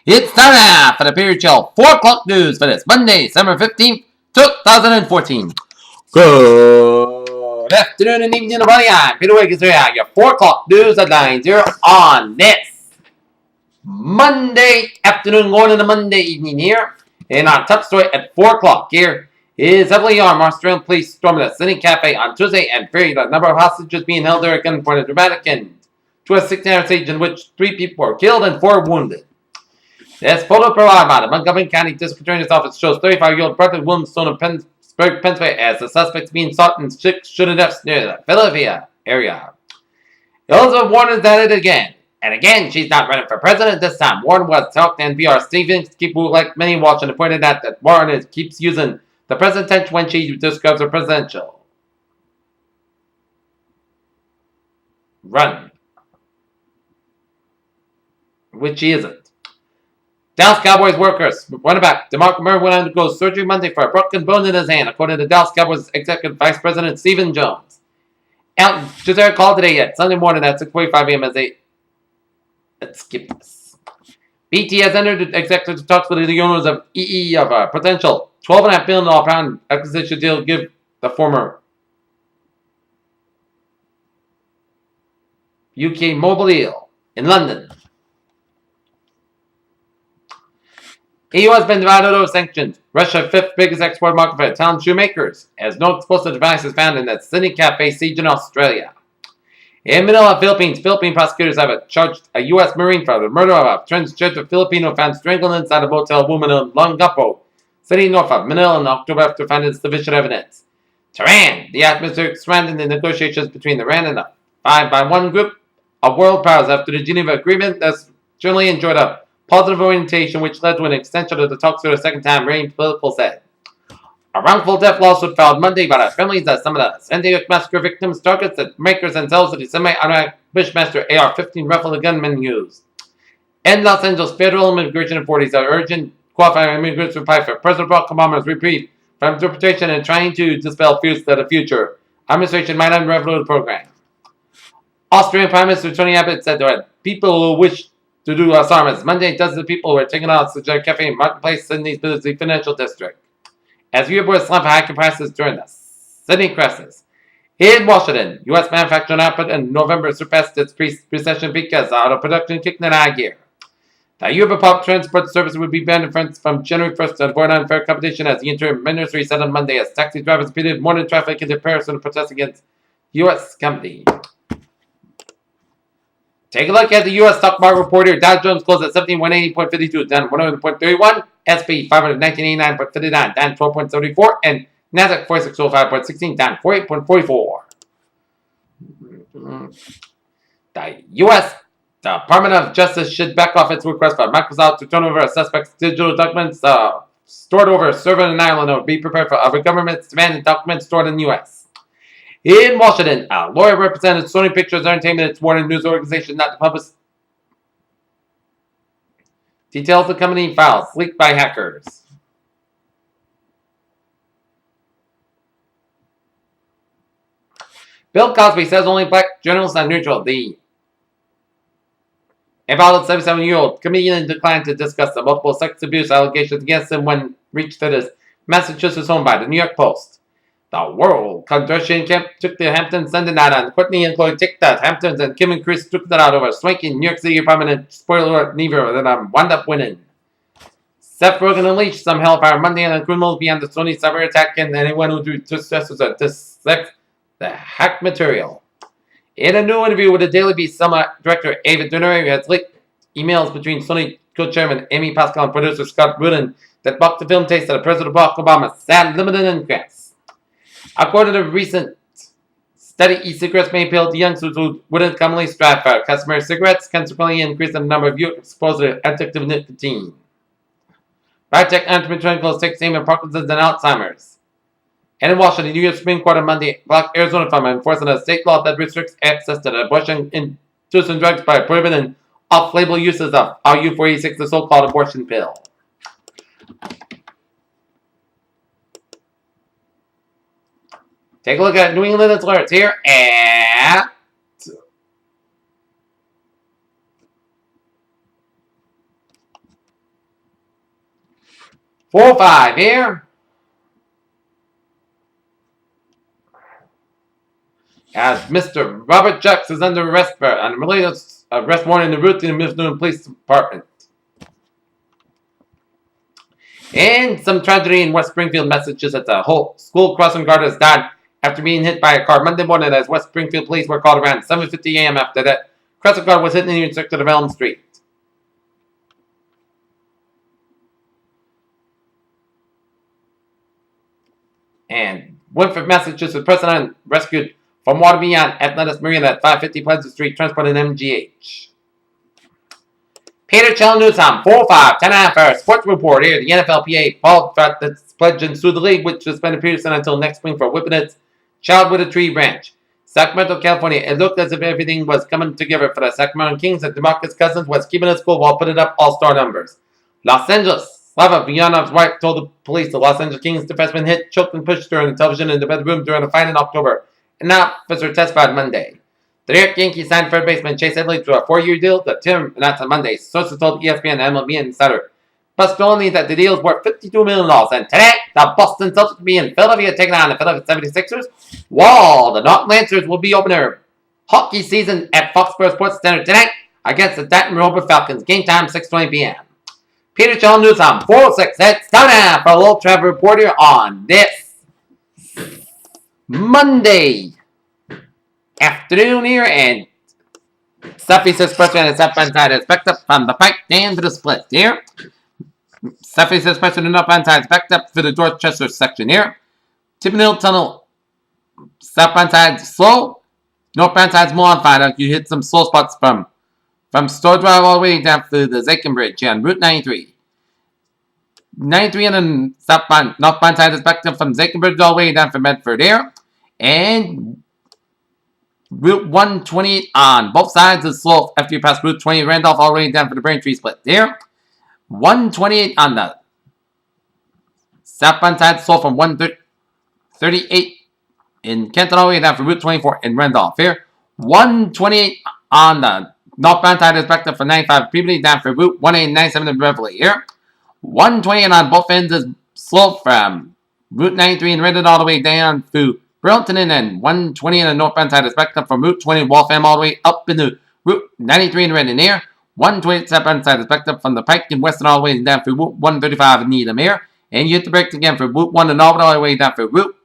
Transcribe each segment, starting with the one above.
It's time now for the Period Chill 4 o'clock news for this Monday, December 15th, 2014. Good afternoon and evening, everybody. I'm Peter Wiggins here. Your 4 o'clock news headlines here on this Monday afternoon, going into Monday evening here. And our top story at 4 o'clock here is heavily armed Australian police storming a Sydney cafe on Tuesday and freed a number of hostages being held there again for the dramatic end to a 16-hour siege in which 3 people were killed and 4 wounded. This photo provided by the Montgomery County District Attorney's Office shows 35-year-old Bradley Williamson of Pittsburgh, Pennsylvania, as the suspects being sought in 6 shooting deaths near the Philadelphia area. Elizabeth Warren has done it again. And again, she's not running for president this time. Warren was talked to NPR Stevens, people like many watching, and pointed out that Warren keeps using the present tense when she describes her presidential run, which she isn't. Dallas Cowboys workers running back DeMarco Murray went on to go surgery Monday for a broken bone in his hand, according to Dallas Cowboys Executive Vice President Stephen Jones. Out Giselle called today at Sunday morning at 6:45 a.m. as they let's skip this. BT has entered executive talks with the owners of EE of a potential $12.5 billion acquisition deal to give the former UK Mobile in London. EU has been divided over sanctions. Russia's 5th biggest export market for Italian shoemakers, as no explosive devices found in that Sydney cafe siege in Australia. In Manila, Philippines, Philippine prosecutors have charged a U.S. Marine for the murder of a transgender Filipino found strangled inside a motel woman in Longapo, city north of Manila in October after finding sufficient evidence. Tehran, the atmosphere surrounding the negotiations between Iran and the 5x1 group of world powers after the Geneva Agreement that's generally enjoyed a positive orientation, which led to an extension of the talks for a second time, Rain Political said. A wrongful death lawsuit filed Monday by the families of some of the San Diego massacre victims targets that makers and sellers of the semi-automatic Bushmaster AR-15 rifle the gunmen used. And Los Angeles federal immigration authorities are urging qualified immigrants to apply for President Barack Obama's reprieve from deportation and trying to dispel fears that the future administration might unravel the program. Austrian Prime Minister Tony Abbott said there are people who wish to do assignments. Monday, dozens of people were taken out of the cafe in Marketplace, Sydney's busy financial district, as viewers slump high prices during the Sydney crisis. In Washington, U.S. manufacturing output in November surpassed its pre-recession peak as auto production kicked in high gear. The Uber public transport service would be banned in France from January 1st to avoid unfair competition, as the interim ministry said on Monday, as taxi drivers repeated morning traffic into Paris in protest against U.S. company. Take a look at the U.S. stock market report here. Dow Jones closed at 17,180.52, down 100.31. SP 519.89.59, down 12.74. And NASDAQ 4605.16, down 48.44. The U.S. Department of Justice should back off its request by Microsoft to turn over a suspect's digital documents stored over a server in Ireland, or be prepared for other governments demanding documents stored in the U.S. In Washington, a lawyer represented Sony Pictures Entertainment, its Warner News organization, not to publish details of the company files leaked by hackers. Bill Cosby says only black journalists are neutral. The invalid 77-year-old comedian declined to discuss the multiple sex abuse allegations against him when reached at his Massachusetts home by the New York Post. The World Kardashian camp took the Hamptons Sunday night on. Courtney and Khloe took that. Hamptons and Kim and Chris took that out over a swanky New York City apartment, and spoiler alert, neither of them wound up winning. Seth Rogen unleashed some hellfire Monday on the criminals beyond the Sony cyber attack and anyone who dissects the hack material. In a new interview with the Daily Beast, summer director Ava DuVernay has leaked emails between Sony co-chairman Amy Pascal and producer Scott Rudin that mocked the film taste of President Barack Obama's sad limited increase. According to a recent study, e-cigarettes may appeal to youngsters who wouldn't commonly strive for customary cigarettes, consequently increase the number of youth exposed to addictive nicotine. Biotech entrepreneurs take aim at Parkinson's and Alzheimer's. And in Washington, the U.S. Supreme Court on Monday blocked Arizona from enforcing a state law that restricts access to the abortion-inducing drugs by prohibiting off-label uses of RU486, the so-called abortion pill. Take a look at New England alerts here at 4-5 here. As Mr. Robert Jux is under arrest on a related arrest warrant in the route to the Middletown Police Department. And some tragedy in West Springfield, Massachusetts. A whole school crossing guard has died after being hit by a car Monday morning as West Springfield police were called around 7:50 a.m. after that crossing guard was hit in the intersection of Elm Street. And Winford, Massachusetts, person rescued from water beyond Atlantis Marina at 550 Pleasant Street, transported MGH. Peter Chell Newsom, 4-5, 10-1 for sports report here. The NFLPA followed the pledge and sued the league, which suspended Peterson until next spring for whipping its child with a tree branch. Sacramento, California. It looked as if everything was coming together for the Sacramento Kings, and DeMarcus Cousins was keeping it cool while putting up all-star numbers. Los Angeles. Slava Vianov's wife told the police the Los Angeles Kings defenseman hit, choked, and pushed her on the television in the bedroom during a fight in October. An officer testified Monday. The New York Yankees signed third baseman Chase Edley to a 4-year deal. The team announced on Monday. Sources told ESPN and MLB Insider only that the deal is worth $52 million. And today, the Boston Celtics will be in Philadelphia taking on the Philadelphia 76ers. While the North Lancers will be opening their hockey season at Foxborough Sports Center tonight against the Dayton Robert Falcons. Game time 6:20 p.m. Peter Chell Newsom, 4-6. It's time for a little travel report here on this Monday afternoon here, and Southeast Expressway and the southbound side is backed up from the Pike down to the split here. Southeast Expressway and the northbound side is backed up for the Dorchester section here. Tippin Tunnel, southbound side is slow, northbound side is more on fire. You hit some slow spots from Store Drive all the way down to the Zakin Bridge here on Route 93. 93 on the southbound, northbound side is backed up from Zakin Bridge all the way down from Medford here. And Route 128 on both sides is slow after you pass Route 20 Randolph all the way down for the Braintree split there. 128 on the southbound side slow from 138 in Kenton all the way down for Route 24 in Randolph here. 128 on the northbound side is backed up for 95 Peabody down for Route 1897 in Beverly here. 128 on both ends is slow from Route 93 in Redden all the way down through Burlington, and 120 on the northbound side is backed up from Route 20 Waltham all the way up into Route 93 in Redden here. 120 southbound side is backed up from the Pike in Weston all the way down through Route 135 in Needham here. And you hit the brakes again for Route 1 in Auburn all the way down for Route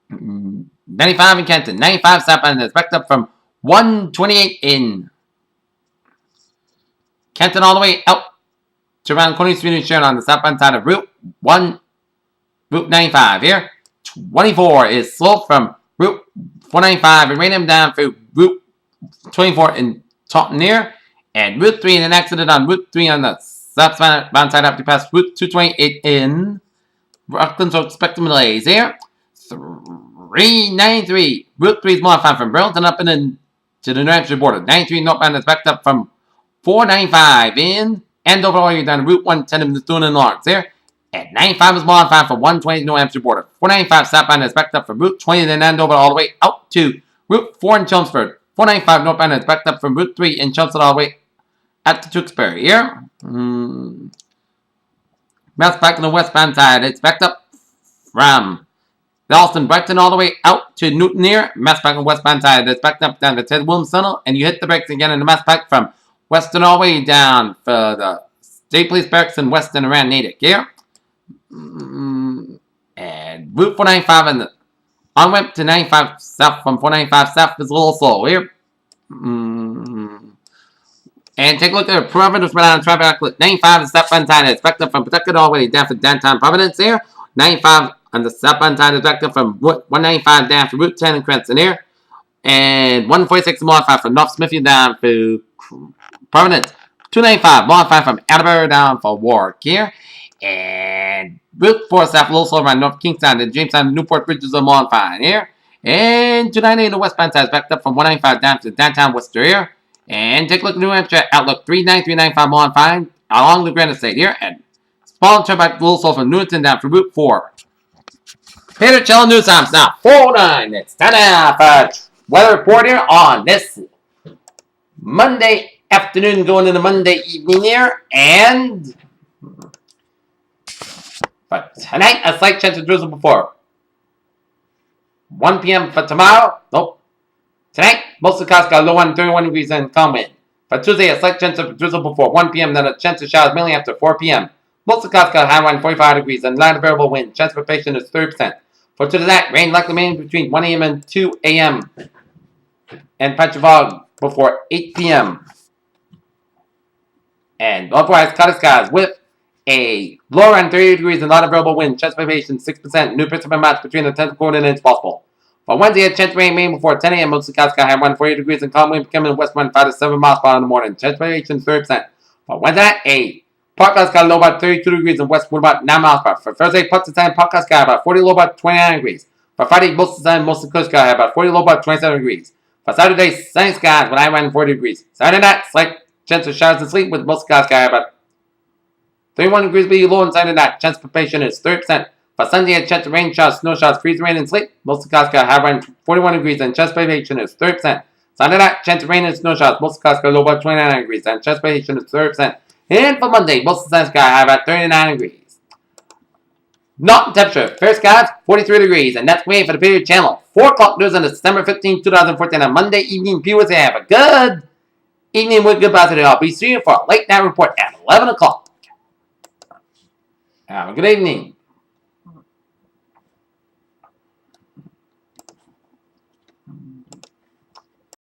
95 in Kenton. 95 southbound is backed up from 128 in Kenton all the way out to around Coney Street and Sharon on the southbound side of Route 95 here. 24 is slow from Route 495 and ran him down through Route 24 in Taunton here. And Route 3 in an accident on Route 3 on the southbound side after you pass Route 228 in Rockland, so expect some delays here. 393. Route 3 is modified from Burlington up and then to the New Hampshire border. 93 northbound is backed up from 495 in Andover all the way down to Route 110 in Methuen and Lawrence there. And 95 is modified from 120 to New Hampshire border. 495 southbound is backed up from Route 20 in Andover all the way out to Route 4 in Chelmsford. 495 northbound is backed up from Route 3 in Chelmsford all the way at the Tewksbury here. That's back on the westbound side. It's backed up from Dalston, Brighton all the way out to Newton here. Mass back on the westbound side. It's backed up down to Ted Williams Tunnel. And you hit the brakes again in the Mass back from Weston all the way down for the State Police Barracks in Weston around Natick here. And Route 495 and the on-ramp to 95 south from 495 south is a little slow here. And take a look at the Providence Rhode traffic outlet. 95 is southbound side is backed up from Pawtucket all the way down for downtown Providence here. 95 on the southbound side is backed up from 195 down for Route 10 in Cranston here. And 146 modified from North Smithfield down for Providence. 295 modified from Attleboro down for Warwick here. And Route 4 south a little slow around North Kingstown and Jamestown Newport bridges are modified here. And 298 on the westbound side is backed up from 195 down to downtown Worcester here. And take a look at New Hampshire Outlook 39395 modified along the Granite State here. And small turnback a little slow from Newington down for Route 4. Peter Chell News Times now 4-9. It's time now for weather report here on this Monday afternoon going into Monday evening here, and but tonight a slight chance of drizzle before 1 p.m. for tomorrow. Nope. Tonight, most of the clouds got low on 31 degrees and calm wind. For Tuesday, a slight chance of drizzle before 1 p.m., then a chance of showers mainly after 4 p.m. Most of the clouds got high around 45 degrees and light variable wind. Chance of precipitation is 30%. For Tuesday night, rain likely mainly between 1 a.m. and 2 a.m. and patch of fog before 8 p.m. And otherwise, cloudy skies with a low around 30 degrees and light variable wind. Chance of precipitation 6%. New precipitation match between the 10th quarter and it's possible. For Wednesday, a chance of rain may before 10 a.m. Most of the clouds got high around 40 degrees and calm wind becoming west wind 5 to 7 miles per hour in the morning. Chance of precipitation 30%. For Wednesday, a part clouds got low about 32 degrees and west wind about 9 miles per hour. For Thursday, parts of the time, part clouds got about 40 low about 29 degrees. For Friday, most of the time, most of the coast got about 40 low about 27 degrees. For Saturday, sunny skies when I ran 40 degrees. Saturday night, slight chance of showers and sleep with most of the clouds got about 31 degrees below and Saturday night. Chance of precipitation is 30%. For Sunday, a chance of rain showers, snow showers, freezing rain, and sleep. Most of the clouds got high around 41 degrees and chance of precipitation is 30%. Sunday night, chance of rain and snow showers. Most of the clouds got low about 29 degrees and chance of precipitation is 30%. And for Monday, most of the sun sky high about 39 degrees. Northern temperature, fair skies, 43 degrees, and that's way for the period channel. 4 o'clock news on December 15, 2014 on Monday evening. Viewers, have a good evening with goodbye today. I'll be seeing you for a late night report at 11 o'clock. Have a good evening.